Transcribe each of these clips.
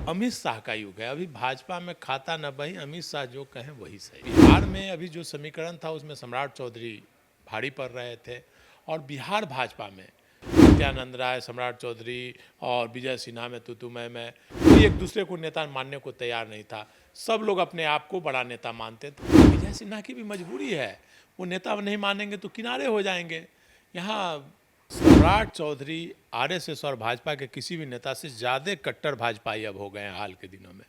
अमित शाह का युग है। अभी भाजपा में खाता न बही, अमित शाह जो कहें वही सही। बिहार में अभी जो समीकरण था उसमें सम्राट चौधरी भारी पड़ रहे थे और बिहार भाजपा में नित्यानंद राय, सम्राट चौधरी और विजय सिन्हा में तुतुमय में कोई एक दूसरे को नेता मानने को तैयार नहीं था। सब लोग अपने आप को बड़ा नेता मानते थे। विजय सिन्हा की भी मजबूरी है, वो नेता नहीं मानेंगे तो किनारे हो जाएंगे। यहाँ सम्राट चौधरी आरएसएस और भाजपा के किसी भी नेता से ज़्यादा कट्टर भाजपाई अब हो गए हैं हाल के दिनों में।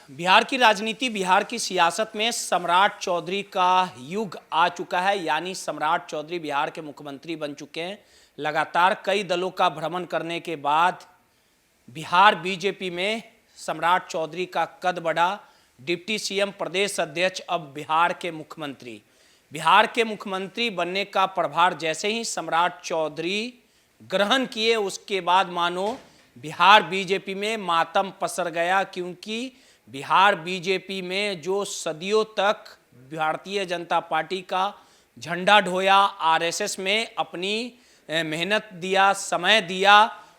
बिहार की राजनीति, बिहार की सियासत में सम्राट चौधरी का युग आ चुका है। यानी सम्राट चौधरी बिहार के मुख्यमंत्री बन चुके हैं। लगातार कई दलों का भ्रमण करने के बाद बिहार बीजेपी में सम्राट चौधरी का कद बढ़ा। डिप्टी सीएम, प्रदेश अध्यक्ष, अब बिहार के मुख्यमंत्री। बिहार के मुख्यमंत्री बनने का प्रभार जैसे ही सम्राट चौधरी ग्रहण किए, उसके बाद मानो बिहार बीजेपी में मातम पसर गया। क्योंकि बिहार बीजेपी में जो सदियों तक भारतीय जनता पार्टी का झंडा ढोया, आरएसएस में अपनी मेहनत दिया, समय दिया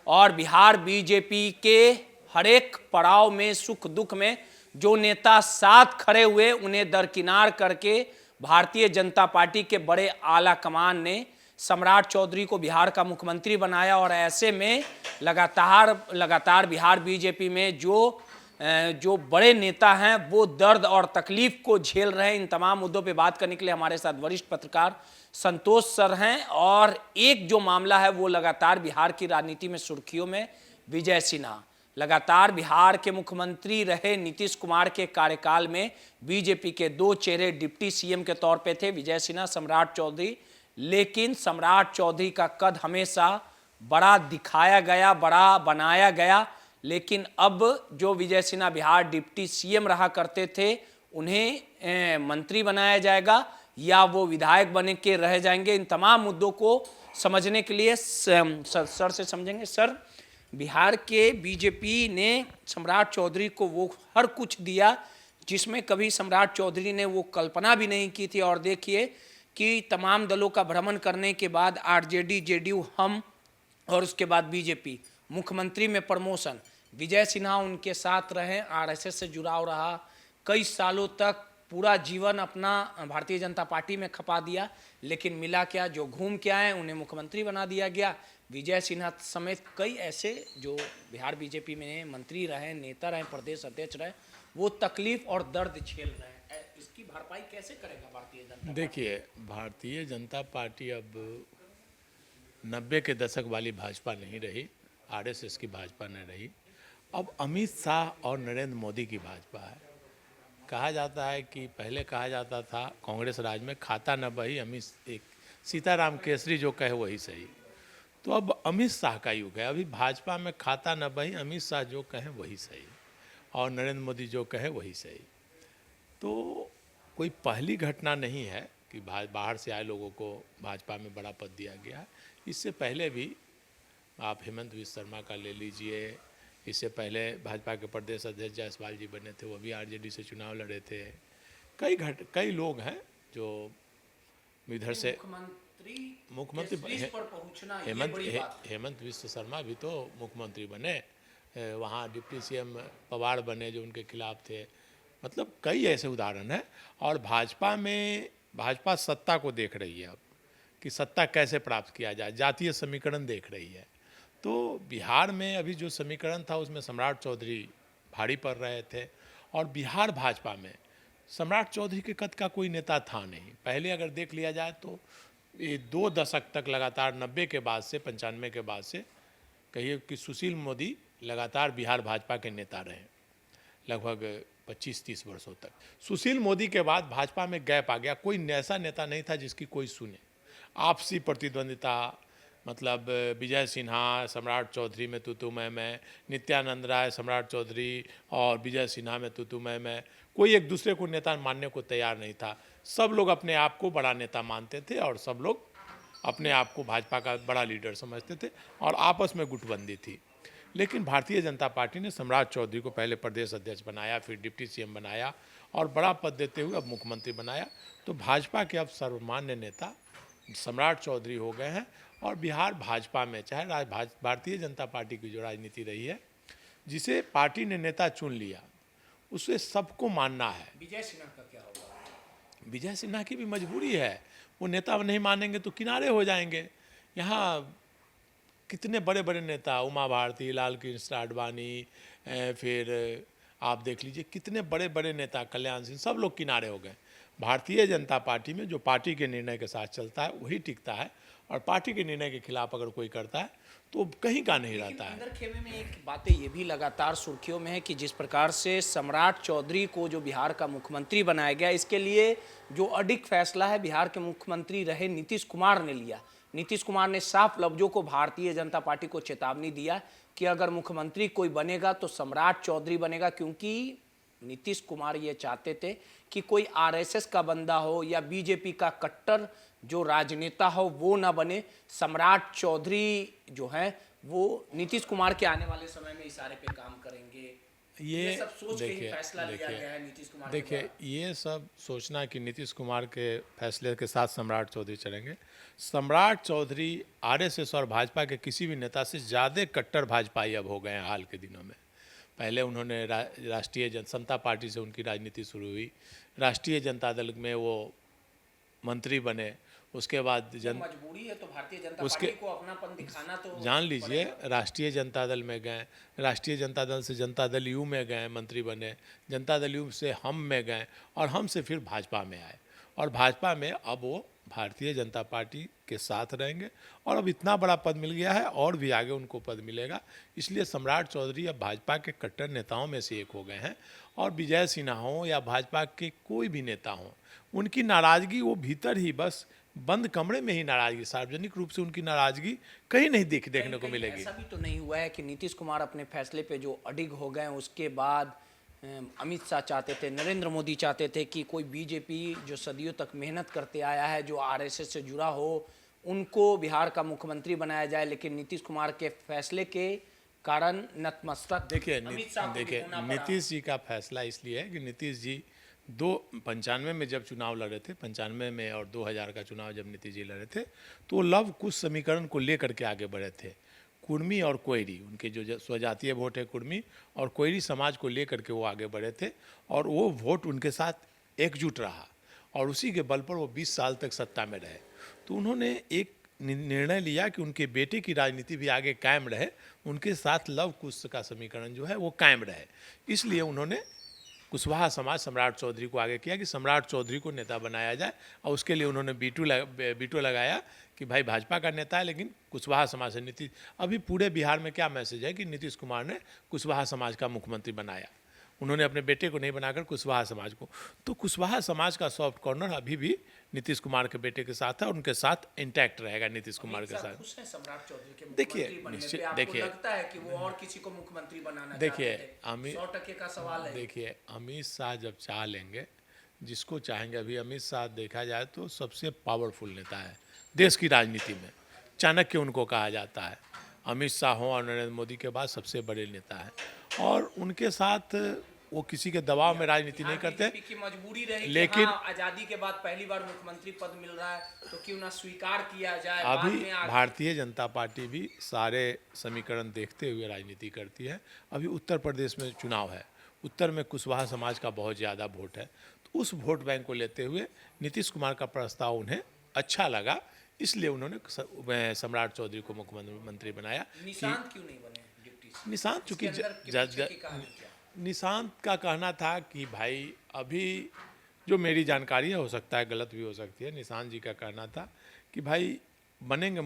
और बिहार बीजेपी के हर एक पड़ाव में, सुख दुख में जो नेता साथ खड़े हुए, उन्हें दरकिनार करके भारतीय जनता पार्टी के बड़े आला कमान ने सम्राट चौधरी को बिहार का मुख्यमंत्री बनाया। और ऐसे में लगातार बिहार बीजेपी में जो बड़े नेता हैं वो दर्द और तकलीफ को झेल रहे हैं। इन तमाम मुद्दों पे बात करने के लिए हमारे साथ वरिष्ठ पत्रकार संतोष सर हैं। और एक जो मामला है वो लगातार बिहार की राजनीति में सुर्खियों में, विजय सिन्हा। लगातार बिहार के मुख्यमंत्री रहे नीतीश कुमार के कार्यकाल में बीजेपी के दो चेहरे डिप्टी सीएम के तौर पे थे, विजय सिन्हा, सम्राट चौधरी। लेकिन सम्राट चौधरी का कद हमेशा बड़ा दिखाया गया, बड़ा बनाया गया। लेकिन अब जो विजय सिन्हा बिहार डिप्टी सीएम रहा करते थे, उन्हें मंत्री बनाया जाएगा या वो विधायक बने के रह जाएंगे। इन तमाम मुद्दों को समझने के लिए सर से समझेंगे। सर, बिहार के बीजेपी ने सम्राट चौधरी को वो हर कुछ दिया जिसमें कभी सम्राट चौधरी ने वो कल्पना भी नहीं की थी। और देखिए कि तमाम दलों का भ्रमण करने के बाद आरजेडी, जेडीयू, हम और उसके बाद बीजेपी, मुख्यमंत्री में प्रमोशन। विजय सिन्हा उनके साथ रहे, आरएसएस से जुड़ाव रहा, कई सालों तक पूरा जीवन अपना भारतीय जनता पार्टी में खपा दिया। लेकिन मिला क्या, जो घूम के आए उन्हें मुख्यमंत्री बना दिया गया। विजय सिन्हा समेत कई ऐसे जो बिहार बीजेपी में मंत्री रहे, नेता रहे, प्रदेश अध्यक्ष रहे, वो तकलीफ और दर्द झेल रहे हैं। इसकी भरपाई कैसे करेगा भारतीय जनता पार्टी? देखिए, भारतीय जनता पार्टी अब 90 के दशक वाली भाजपा नहीं रही, आरएसएस की भाजपा नहीं रही। अब अमित शाह और नरेंद्र मोदी की भाजपा है। कहा जाता है कि पहले कहा जाता था कांग्रेस राज में, खाता न बही, अमित एक सीताराम केसरी जो कहे वही सही। तो अब अमित शाह का युग है। अभी भाजपा में खाता न बही, अमित शाह जो कहें वही सही और नरेंद्र मोदी जो कहे वही सही। तो कोई पहली घटना नहीं है कि बाहर से आए लोगों को भाजपा में बड़ा पद दिया गया है। इससे पहले भी आप हेमंत बिस्वा शर्मा का ले लीजिए, इससे पहले भाजपा के प्रदेश अध्यक्ष जायसवाल जी बने थे, वो भी आरजेडी से चुनाव लड़े थे। कई लोग हैं जो इधर से मुख्यमंत्री हेमंत बिस्वा शर्मा भी तो मुख्यमंत्री बने, वहाँ डिप्टी सीएम पवार बने जो उनके खिलाफ थे। मतलब कई ऐसे उदाहरण हैं। और भाजपा सत्ता को देख रही है अब कि सत्ता कैसे प्राप्त किया जाए, जातीय समीकरण देख रही है। तो बिहार में अभी जो समीकरण था उसमें सम्राट चौधरी भारी पड़ रहे थे और बिहार भाजपा में सम्राट चौधरी के कद का कोई नेता था नहीं। पहले अगर देख लिया जाए तो ये 2 दशक तक लगातार 90 के बाद से 95 के बाद से कहिए कि सुशील मोदी लगातार बिहार भाजपा के नेता रहे लगभग 25-30 वर्षों तक। सुशील मोदी के बाद भाजपा में गैप आ गया, कोई ऐसा नेता नहीं था जिसकी कोई सुने। आपसी प्रतिद्वंदिता, मतलब विजय सिन्हा, सम्राट चौधरी में तुतुमय में, नित्यानंद राय, सम्राट चौधरी और विजय सिन्हा में तुतुमय में कोई एक दूसरे को नेता मानने को तैयार नहीं था। सब लोग अपने आप को बड़ा नेता मानते थे और सब लोग अपने आप को भाजपा का बड़ा लीडर समझते थे और आपस में गुटबंदी थी। लेकिन भारतीय जनता पार्टी ने सम्राट चौधरी को पहले प्रदेश अध्यक्ष बनाया, फिर डिप्टी सीएम बनाया और बड़ा पद देते हुए अब मुख्यमंत्री बनाया। तो भाजपा के अब सर्वमान्य नेता सम्राट चौधरी हो गए हैं। और बिहार भाजपा में, चाहे भारतीय जनता पार्टी की जो राजनीति रही है, जिसे पार्टी ने नेता चुन लिया उसे सबको मानना है। विजय सिन्हा का क्या होगा? विजय सिन्हा की भी मजबूरी है, वो नेता नहीं मानेंगे तो किनारे हो जाएंगे। यहाँ कितने बड़े बड़े नेता, उमा भारती, लाल कृष्ण आडवाणी, फिर आप देख लीजिए कितने बड़े बड़े नेता, कल्याण सिंह, सब लोग किनारे हो गए। भारतीय जनता पार्टी में जो पार्टी के निर्णय के साथ चलता है वही टिकता है, और पार्टी के निर्णय के खिलाफ अगर कोई करता है तो कहीं का नहीं रहता है। अंदर खेमे में एक बातें ये भी लगातार सुर्खियों में है कि जिस प्रकार से सम्राट चौधरी को जो बिहार का मुख्यमंत्री बनाया गया, इसके लिए जो अडिग फैसला है बिहार के मुख्यमंत्री रहे नीतीश कुमार ने लिया। नीतीश कुमार ने साफ लफ्जों को भारतीय जनता पार्टी को चेतावनी दिया कि अगर मुख्यमंत्री कोई बनेगा तो सम्राट चौधरी बनेगा, क्योंकि नीतीश कुमार ये चाहते थे कि कोई आरएसएस का बंदा हो या बीजेपी का कट्टर जो राजनेता हो वो ना बने। सम्राट चौधरी जो है वो नीतीश कुमार के आने वाले समय में इशारे पे काम करेंगे। ये सब सोच के ही फैसला लिया गया है नीतीश कुमार। देखिए, ये सब सोचना कि नीतीश कुमार के फैसले के साथ सम्राट चौधरी चलेंगे। सम्राट चौधरी आरएसएस और भाजपा के किसी भी नेता से ज़्यादा कट्टर भाजपाई अब हो गए हैं हाल के दिनों में। पहले उन्होंने राष्ट्रीय समता पार्टी से उनकी राजनीति शुरू हुई, राष्ट्रीय जनता दल में वो मंत्री बने, उसके बाद मजबूरी है तो भारतीय जनता पार्टी को अपनापन दिखाना तो जान लीजिए, राष्ट्रीय जनता दल में गए, राष्ट्रीय जनता दल से जनता दल यू में गए, मंत्री बने, जनता दल यू से हम में गए, और हम से फिर भाजपा में आए, और भाजपा में अब वो भारतीय जनता पार्टी के साथ रहेंगे। और अब इतना बड़ा पद मिल गया है और भी आगे उनको पद मिलेगा, इसलिए सम्राट चौधरी अब भाजपा के कट्टर नेताओं में से एक हो गए हैं। और विजय सिन्हा हो या भाजपा के कोई भी नेता हो, उनकी नाराज़गी वो भीतर ही बस बंद कमरे में ही नाराज़गी, सार्वजनिक रूप से उनकी नाराज़गी कहीं नहीं देखने को मिलेगी। ऐसा भी तो नहीं हुआ है कि नीतीश कुमार अपने फैसले पे जो अडिग हो गए, उसके बाद अमित शाह चाहते थे, नरेंद्र मोदी चाहते थे कि कोई बीजेपी जो सदियों तक मेहनत करते आया है, जो आरएसएस से जुड़ा हो, उनको बिहार का मुख्यमंत्री बनाया जाए, लेकिन नीतीश कुमार के फैसले के कारण नतमस्तक। देखिए नीतीश जी का फैसला इसलिए है कि नीतीश जी 95 में जब चुनाव लड़े थे, 95 में और 2000 का चुनाव जब नीतीश जी लड़े थे, तो लव कुश समीकरण को लेकर के आगे बढ़े थे। कुर्मी और कोयरी, उनके जो स्वजातीय वोट है कुर्मी और कोयरी समाज को लेकर के वो आगे बढ़े थे, और वो वोट उनके साथ एकजुट रहा, और उसी के बल पर वो 20 साल तक सत्ता में रहे। तो उन्होंने एक निर्णय लिया कि उनके बेटे की राजनीति भी आगे कायम रहे, उनके साथ लव कुश का समीकरण जो है वो कायम रहे। इसलिए उन्होंने कुशवाहा समाज सम्राट चौधरी को आगे किया कि सम्राट चौधरी को नेता बनाया जाए, और उसके लिए उन्होंने बीटो लगाया कि भाई भाजपा का नेता है लेकिन कुशवाहा समाज से नीतीश। अभी पूरे बिहार में क्या मैसेज है कि नीतीश कुमार ने कुशवाहा समाज का मुख्यमंत्री बनाया, उन्होंने अपने बेटे को नहीं बनाकर कुशवाहा समाज को। तो कुशवाहा समाज का सॉफ्ट कॉर्नर अभी भी नीतीश कुमार के बेटे के साथ है, और उनके साथ इंटैक्ट रहेगा नीतीश कुमार के साथ। सम्राट चौधरी के देखिए निश्चित, देखिए लगता है कि वो और किसी को मुख्यमंत्री बनाना देखिए चाहते थे, 100% का सवाल है। देखिए अमित शाह जब चाह लेंगे, जिसको चाहेंगे, अभी अमित शाह देखा जाए तो सबसे पावरफुल नेता है देश की राजनीति में, चाणक्य उनको कहा जाता है। अमित शाह हो और नरेंद्र मोदी के बाद सबसे बड़े नेता हैं, और उनके साथ वो किसी के दबाव में राजनीति नहीं करते। की मजबूरी रही, लेकिन आजादी के बाद पहली बार मुख्यमंत्री पद मिल रहा है तो क्यों ना स्वीकार किया जाए। अभी भारतीय जनता पार्टी भी सारे समीकरण देखते हुए राजनीति करती है। अभी उत्तर प्रदेश में चुनाव है, उत्तर में कुशवाहा समाज का बहुत ज़्यादा वोट है, तो उस वोट बैंक को लेते हुए नीतीश कुमार का प्रस्ताव उन्हें अच्छा लगा, इसलिए उन्होंने सम्राट चौधरी को मुख्यमंत्री बनाया। निशांत क्यों नहीं बने डिप्टी? निशांत चूंकि निशांत का कहना था कि भाई, अभी जो मेरी जानकारी है, हो सकता है गलत भी हो सकती है, निशांत जी का कहना था कि भाई बनेंगे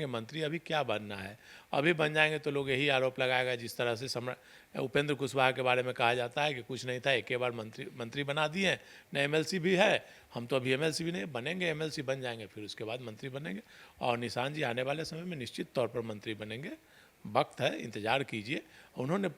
मंत्री, अभी क्या बनना है, अभी बन जाएंगे तो लोग यही आरोप लगाएगा जिस तरह से उपेंद्र कुशवाहा के बारे में कहा जाता है कि कुछ नहीं था, एक बार मंत्री बना दिए, न एमएलसी भी है, हम तो अभी एमएलसी भी नहीं बनेंगे, एमएलसी बन जाएंगे फिर उसके बाद मंत्री बनेंगे, और निशांत जी आने वाले समय में निश्चित तौर पर मंत्री बनेंगे। वक्त है, इंतजार कीजिए। उन्होंने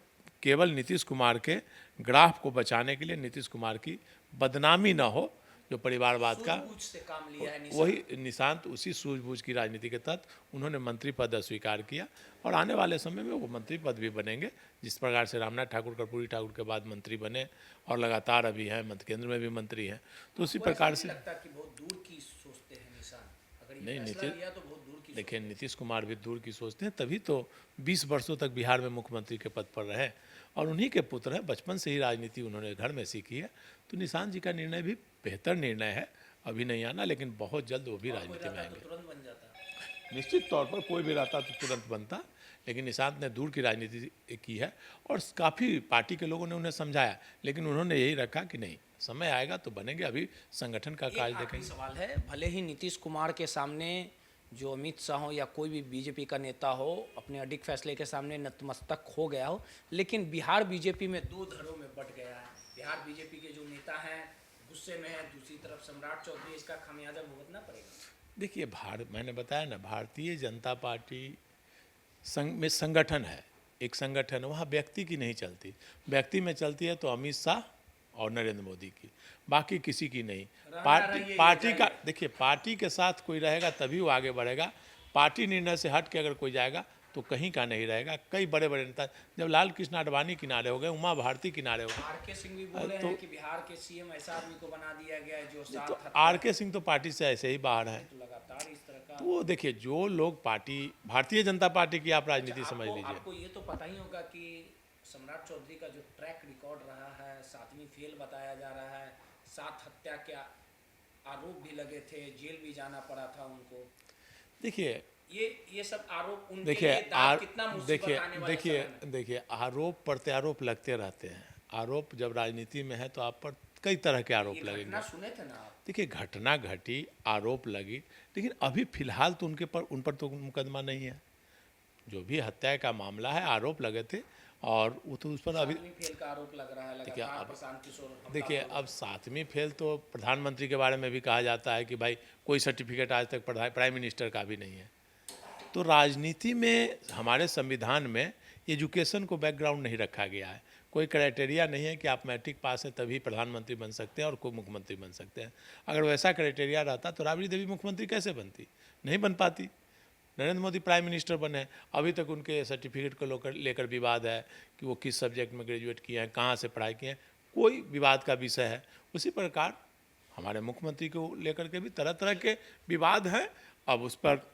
केवल नीतीश कुमार के ग्राफ को बचाने के लिए, नीतीश कुमार की बदनामी ना हो, जो परिवारवाद का से काम लिया है वही निशांत उसी सूझबूझ की राजनीति के तहत उन्होंने मंत्री पद अस्वीकार किया, और आने वाले समय में वो मंत्री पद भी बनेंगे, जिस प्रकार से रामनाथ ठाकुर, कर्पूरी ठाकुर के बाद मंत्री बने और लगातार अभी हैं, मध्य केंद्र में भी मंत्री हैं। तो उसी प्रकार से लगता है कि बहुत दूर की सोचते हैं निशांत, अगर ये नहीं, फैसला लिया तो बहुत दूर की देखिए नीतीश कुमार भी दूर की सोचते हैं, तभी तो 20 वर्षों तक बिहार में मुख्यमंत्री के पद पर रहे और उन्हीं के पुत्र हैं। बचपन से ही राजनीति उन्होंने घर में सीखी है। तो निशांत जी का निर्णय भी बेहतर निर्णय है, अभी नहीं आना, लेकिन बहुत जल्द वो भी राजनीति में आएंगे। तुरंत बन जाता। निश्चित तौर पर कोई भी रहता तो तुरंत बनता, लेकिन निशांत ने दूर की राजनीति की है और काफ़ी पार्टी के लोगों ने उन्हें समझाया, लेकिन उन्होंने यही रखा कि नहीं, समय आएगा तो बनेंगे, अभी संगठन का कार्य आखिरी देखेंगे। सवाल है, भले ही नीतीश कुमार के सामने जो अमित शाह हो या कोई भी बीजेपी का नेता हो अपने अडिग फैसले के सामने नतमस्तक हो गया हो, लेकिन बिहार बीजेपी में दो धड़ों में बंट गया है। बिहार बीजेपी के जो नेता हैं गुस्से में है, दूसरी तरफ सम्राट चौधरी, इसका खामियाजा भुगतना पड़ेगा। देखिए मैंने बताया ना, भारतीय जनता पार्टी में संगठन है, एक संगठन है, वहाँ व्यक्ति की नहीं चलती। व्यक्ति में चलती है तो अमित शाह और नरेंद्र मोदी की, बाकी किसी की नहीं। पार्टी का देखिए, पार्टी के साथ कोई रहेगा तभी वो आगे बढ़ेगा। पार्टी निर्णय से हट के अगर कोई जाएगा तो कहीं का नहीं रहेगा। कई बड़े बड़े नेता, जब लाल कृष्ण आडवाणी किनारे हो गए, उमा भारती किनारे हो गए, आर.के. सिंह भी बोले हैं कि बिहार के सीएम ऐसा आदमी को बना दिया गया है जो तो आर.के. सिंह तो पार्टी से ऐसे ही बाहर हैं। लगातार इस तरह का। वो देखिए, जो लोग पार्टी, भारतीय जनता पार्टी की आप राजनीति समझ लीजिए। आपको ये तो पता ही होगा कि सम्राट चौधरी का जो ट्रैक रिकॉर्ड रहा है, 7वीं फेल बताया जा रहा है, 7 हत्या के आरोप भी लगे थे, जेल भी जाना पड़ा था उनको। देखिए ये सब आरोप उनके लिए कितना मुसीबत आने वाला समय में। देखिए आरोप प्रत्यारोप लगते रहते हैं। आरोप जब राजनीति में है तो आप पर कई तरह के आरोप लगेंगे। सुने थे ना आप? देखिए घटना घटी, आरोप लगी, लेकिन अभी फिलहाल तो उन पर तो मुकदमा नहीं है। जो भी हत्या का मामला है, आरोप लगे थे और वो तो उस पर अभी फेल का आरोप लग रहा है। देखिए अब 7वीं फेल तो प्रधानमंत्री के बारे में भी कहा जाता है कि भाई कोई सर्टिफिकेट आज तक प्राइम मिनिस्टर का भी नहीं है। तो राजनीति में हमारे संविधान में एजुकेशन को बैकग्राउंड नहीं रखा गया है। कोई क्राइटेरिया नहीं है कि आप मैट्रिक पास हैं तभी प्रधानमंत्री बन सकते हैं और कोई मुख्यमंत्री बन सकते हैं। अगर वैसा क्राइटेरिया रहता तो राबड़ी देवी मुख्यमंत्री कैसे बनती? नहीं बन पाती। नरेंद्र मोदी प्राइम मिनिस्टर बने, अभी तक उनके सर्टिफिकेट को लेकर विवाद है कि वो किस सब्जेक्ट में ग्रेजुएट किए हैं, कहाँ से पढ़ाई किए हैं, कोई विवाद का विषय है। उसी प्रकार हमारे मुख्यमंत्री को लेकर के भी तरह तरह के विवाद हैं। अब उस पर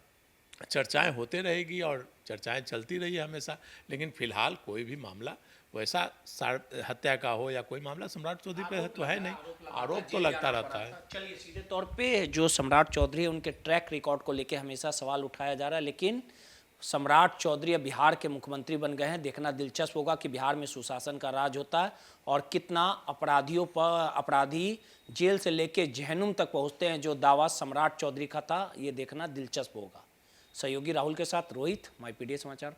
चर्चाएं होते रहेगी और चर्चाएं चलती रही है हमेशा, लेकिन फिलहाल कोई भी मामला वैसा हत्या का हो या कोई मामला सम्राट चौधरी पे तो है नहीं। आरोप तो लगता रहता है। चलिए, सीधे तौर पे जो सम्राट चौधरी उनके ट्रैक रिकॉर्ड को लेकर हमेशा सवाल उठाया जा रहा है, लेकिन सम्राट चौधरी अब बिहार के मुख्यमंत्री बन गए हैं। देखना दिलचस्प होगा कि बिहार में सुशासन का राज होता है और कितना अपराधी जेल से लेके जहन्नुम तक पहुंचते हैं। जो दावा सम्राट चौधरी का था, ये देखना दिलचस्प होगा। सहयोगी राहुल के साथ रोहित, माई पीडीए समाचार।